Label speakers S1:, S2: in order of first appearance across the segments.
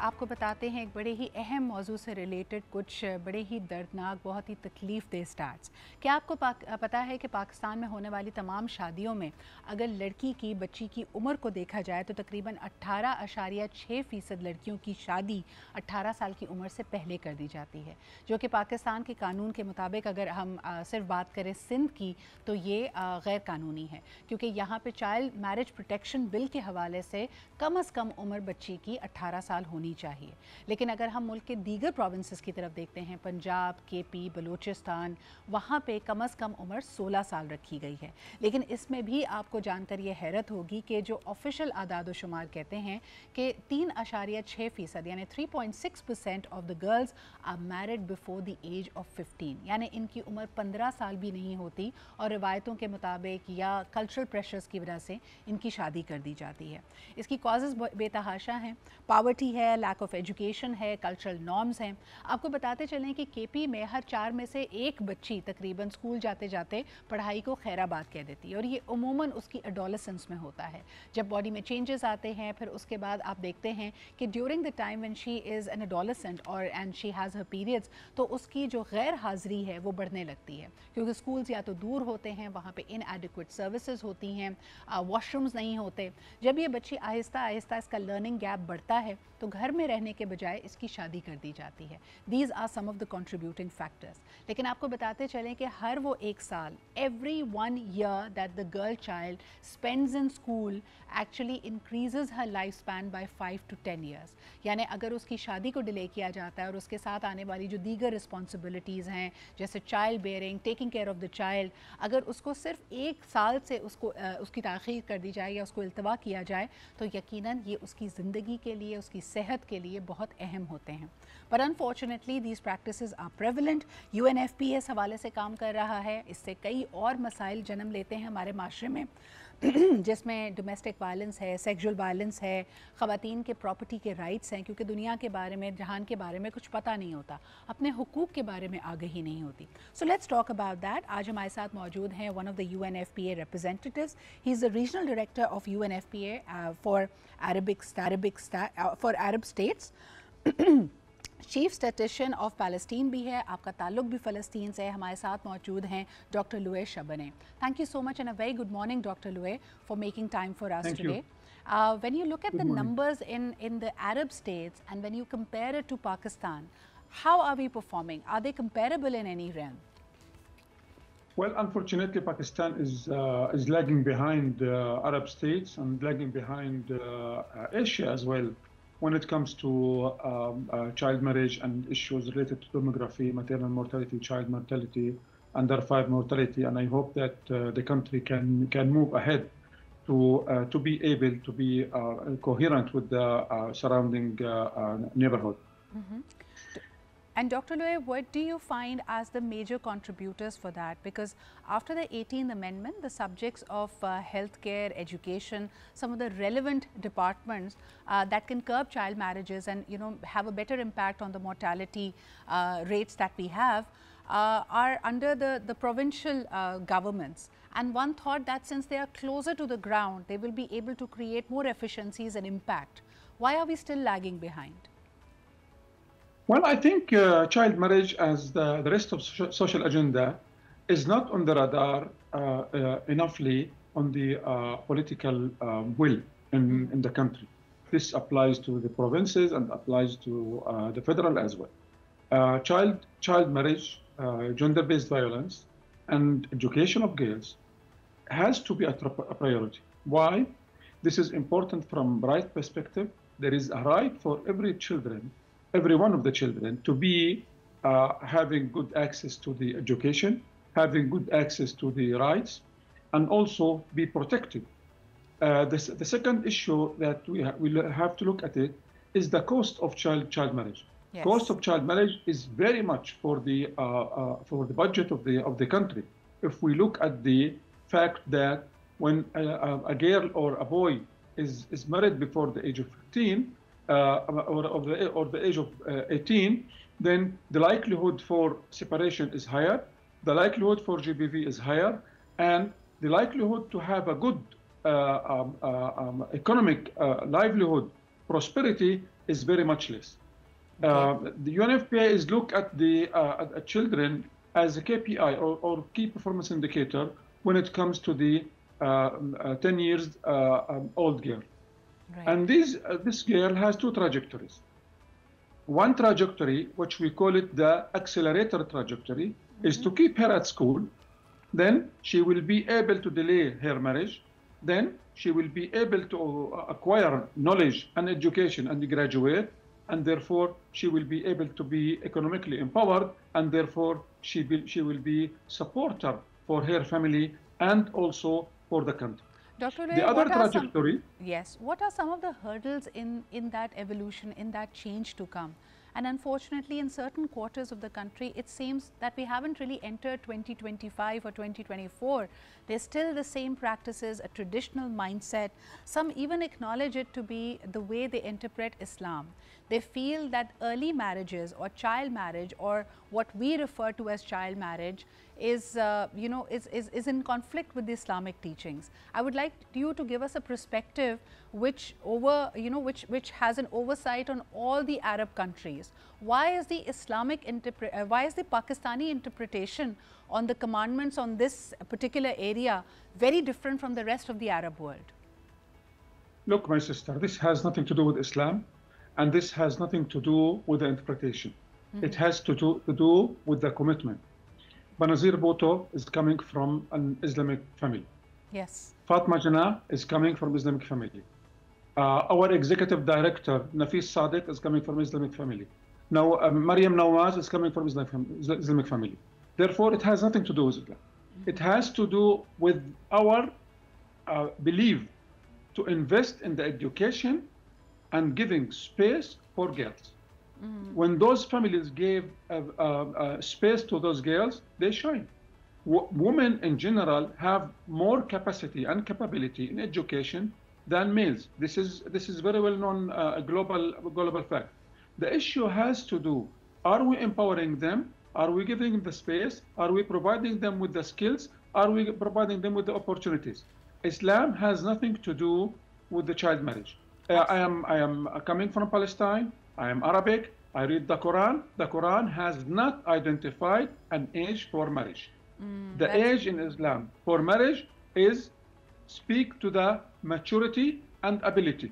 S1: आपको बताते हैं एक बड़े ही अहम मौजू से रिलेटेड कुछ बड़े ही दर्दनाक, बहुत ही तकलीफ़ दह स्टार्ट्स। क्या आपको पता है कि पाकिस्तान में होने वाली तमाम शादियों में अगर लड़की की बच्ची की उम्र को देखा जाए तो तकरीबन 18.6% लड़कियों की शादी 18 साल की उम्र से पहले कर दी जाती है, जो कि पाकिस्तान के कानून के मुताबिक अगर हम सिर्फ बात करें सिंध की तो ये गैर कानूनी है, क्योंकि यहाँ पे चाइल्ड मैरिज प्रोटेक्शन बिल के हवाले से कम अज़ कम उम्र बच्ची की 18 साल होनी चाहिए। लेकिन अगर हम मुल्क के दीगर प्रोविंसेस की तरफ देखते हैं, पंजाब, केपी, बलूचिस्तान, वहाँ पे कम अज़ कम उम्र 16 साल रखी गई है। लेकिन इसमें भी आपको जानकर ये हैरत होगी कि जो ऑफिशियल आदाद व शुमार कहते हैं कि 3.6% यानी 3.6% of the girls are married before the age of 15, यानी इनकी उम्र 15 साल भी नहीं होती और रिवायतों के मुताबिक या कल्चरल प्रेशर्स की वजह से इनकी शादी कर दी जाती है। इसकी कॉजेज़ बेतहाशा हैं, पावर्टी है, लैक ऑफ एजुकेशन है, कल्चरल नॉर्म्स हैं। आपको बताते चलें कि केपी में हर 4 में से एक बच्ची तकरीबन स्कूल जाते जाते पढ़ाई को खैराबाद कह देती है, और ये उमूमन उसकी एडोलेसेंस में होता है। जब बॉडी में चेंजेस आते हैं, फिर उसके बाद आप देखते हैं कि during the time when she is an adolescent और and she has her periods, तो उसकी जो गैर हाज़िरी है वो बढ़ने लगती है, क्योंकि स्कूल्स या तो दूर होते हैं, वहाँ पे इनएडिक्वेट सर्विसेज होती हैं, वॉशरूम्स नहीं होते। जब ये बच्ची आहिस्ता आहिस्ता इसका लर्निंग गैप बढ़ता है तो घर में रहने के बजाय इसकी शादी कर दी जाती है। These are some of the contributing factors. लेकिन आपको बताते चलें कि हर वो एक साल, every 1 year that the girl child spends in school actually increases her life span by 5 to 10 years. यानी अगर उसकी शादी को डिले किया जाता है और उसके साथ आने वाली जो दीगर रिस्पॉन्सिबिलिटीज़ हैं, जैसे child bearing, taking care of the child, अगर उसको सिर्फ 1 साल से उसकी ताख़ीर कर दी जाए या उसको इल्तवा किया जाए तो यकीनन ये उसकी ज़िंदगी के लिए, उसकी सेहत के लिए बहुत अहम होते हैं। पर unfortunately these practices are prevalent. UNFPA इस हवाले से काम कर रहा है, इससे कई और मसाइल जन्म लेते हैं हमारे माशरे में जिसमें डोमेस्टिक वायलेंस है, सेक्सुअल वायलेंस है, ख़वातीन के प्रॉपर्टी के राइट्स हैं, क्योंकि दुनिया के बारे में, जहान के बारे में कुछ पता नहीं होता, अपने हुकूक के बारे में आगाही नहीं होती। So let's talk about that. आज हमारे साथ मौजूद हैं one of the UNFPA representatives. He is the regional director of UNFPA for Arab states. Chief statistician of Palestine भी है, आपका ताल्लुक भी फ़लस्तीन से है। हमारे साथ मौजूद हैं doctor Luay Shabaneh. Thank you so much and a very good morning doctor Luay for making time for us today. When you look at the numbers in the Arab states and when you compare it to Pakistan, how are we performing? Are they comparable in any realm?
S2: Well, unfortunately, Pakistan is lagging behind Arab states and lagging behind Asia as well when it comes to child marriage and issues related to demography, maternal mortality, child mortality, under 5 mortality, and I hope that the country can move ahead to be able to be coherent with the surrounding neighborhood.
S1: Mm-hmm. And Dr. Lue, what do you find as the major contributors for that? Because after the 18th Amendment, the subjects of healthcare, education, some of the relevant departments that can curb child marriages and have a better impact on the mortality rates that we have are under the provincial governments. And one thought that since they are closer to the ground, they will be able to create more efficiencies and impact. Why are we still lagging behind?
S2: Well, I think child marriage, as the rest of social agenda, is not on the radar enoughly on the political will in the country. This applies to the provinces and applies to the federal as well. Child marriage, gender-based violence, and education of girls has to be a priority. Why? This is important from right perspective. There is a right for every one of the children to be having good access to the education, having good access to the rights, and also be protected. The second issue that we have to look at it is the cost of child marriage. Yes. Cost of child marriage is very much for the budget of the country. If we look at the fact that when a girl or a boy is married before the age of 15, or the age of 18, then the likelihood for separation is higher, the likelihood for GBV is higher, and the likelihood to have a good economic livelihood, prosperity is very much less.
S1: Okay.
S2: The UNFPA is look at the children as a KPI or key performance indicator when it comes to the 10 years old girl.
S1: Right.
S2: And this girl has two trajectories. One trajectory, which we call it the accelerator trajectory, is to keep her at school. Then she will be able to delay her marriage. Then she will be able to acquire knowledge and education and graduate. And therefore, she will be able to be economically empowered. And therefore, she will be supporter for her family and also for the country.
S1: Dr.
S2: The
S1: Ray,
S2: other
S1: what are
S2: trajectory.
S1: yes, what are some of the hurdles in that evolution, in that change to come? And unfortunately, in certain quarters of the country, it seems that we haven't really entered 2025 or 2024. There's still the same practices, a traditional mindset. Some even acknowledge it to be the way they interpret Islam. They feel that early marriages or child marriage, or what we refer to as child marriage, is in conflict with the Islamic teachings. I would like you to give us a perspective which has an oversight on all the Arab countries. Why is the why is the Pakistani interpretation on the commandments on this particular area very different from the rest of the Arab world?
S2: Look, my sister, this has nothing to do with Islam, and this has nothing to do with the interpretation. It has to do with the commitment. Banazir Bhutto is coming from an Islamic family.
S1: Yes.
S2: Fatma Jannah is coming from Islamic family. Our executive director, Nafis Sadiq, is coming from Islamic family. Now, Maryam Nawaz is coming from Islamic family. Therefore, it has nothing to do with Islam. It has to do with our belief to invest in the education and giving space for girls. When those families gave space to those girls, they shine. Women in general have more capacity and capability in education than males. This is very well known global fact. The issue has to do: are we empowering them? Are we giving them the space? Are we providing them with the skills? Are we providing them with the opportunities? Islam has nothing to do with the child marriage. I am coming from Palestine. I am Arabic. I read the Quran. The Quran has not identified an age for marriage. The age in Islam for marriage is speak to the maturity and ability.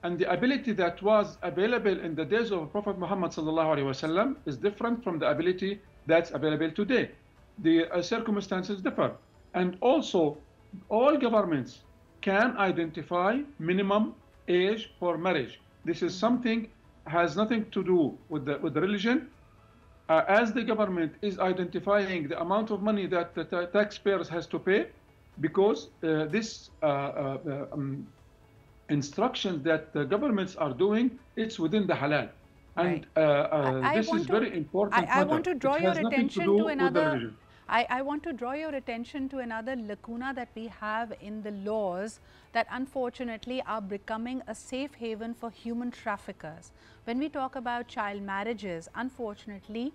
S2: And the ability that was available in the days of Prophet Muhammad ﷺ is different from the ability that's available today. The circumstances differ. And also, all governments can identify minimum age for marriage. This is something has nothing to do with the religion. As the government is identifying the amount of money that the taxpayers has to pay, because this instructions that the governments are doing, it's within the halal. And this is very important.
S1: I want to draw your attention to another. I want to draw your attention to another lacuna that we have in the laws that unfortunately are becoming a safe haven for human traffickers. When we talk about child marriages, unfortunately,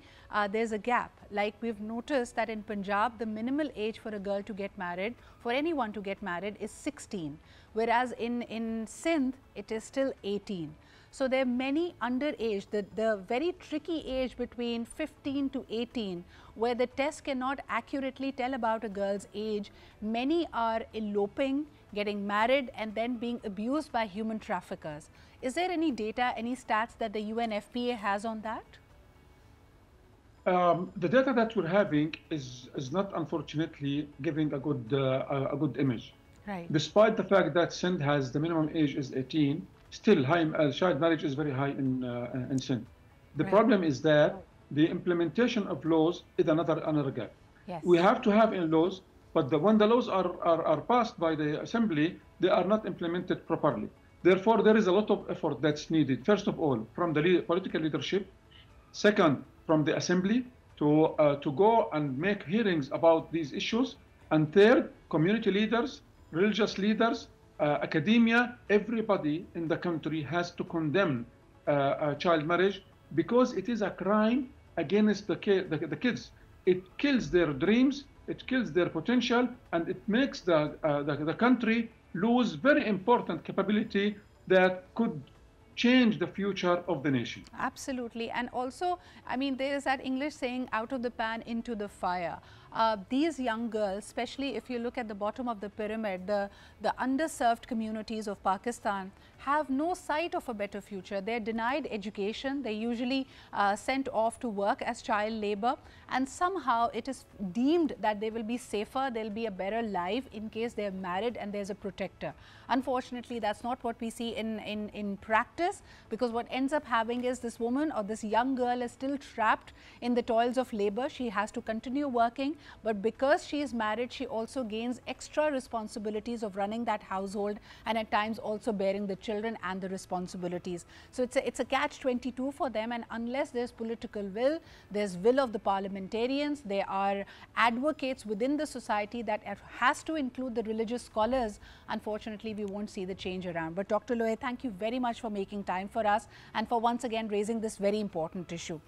S1: there's a gap. Like we've noticed that in Punjab, the minimal age for a girl to get married, for anyone to get married, is 16, whereas in Sindh, it is still 18. So there are many underage, the very tricky age between 15 to 18, where the test cannot accurately tell about a girl's age. Many are eloping, getting married, and then being abused by human traffickers. Is there any data, any stats that the UNFPA has on that?
S2: The data that we're having is not, unfortunately, giving a good image.
S1: Right.
S2: Despite the fact that Sindh has the minimum age is 18, still child marriage is very high in Sindh. The problem is that the implementation of laws is another gap.
S1: Yes.
S2: We have to have in laws, but when the laws are passed by the assembly, they are not implemented properly. Therefore, there is a lot of effort that's needed. First of all, from the political leadership. Second, from the assembly to go and make hearings about these issues. And third, community leaders, religious leaders, academia, everybody in the country has to condemn child marriage, because it is a crime against the kids. It kills their dreams, it kills their potential, and it makes the country lose very important capability that could change the future of the nation.
S1: Absolutely. And also, I mean, there is that English saying, out of the pan into the fire. These young girls, especially if you look at the bottom of the pyramid, the underserved communities of Pakistan have no sight of a better future. They're denied education. They're usually sent off to work as child labor, and somehow it is deemed that they will be safer, they'll be a better life in case they're married and there's a protector. Unfortunately, that's not what we see in practice, because what ends up happening is this woman or this young girl is still trapped in the toils of labor. She has to continue working, but because she is married, she also gains extra responsibilities of running that household and at times also bearing the children and the responsibilities. So it's a catch-22 for them, and unless there's political will, there's will of the parliamentarians, there are advocates within the society that has to include the religious scholars, unfortunately we won't see the change around. But Dr. Lohe, thank you very much for making time for us and for once again raising this very important issue.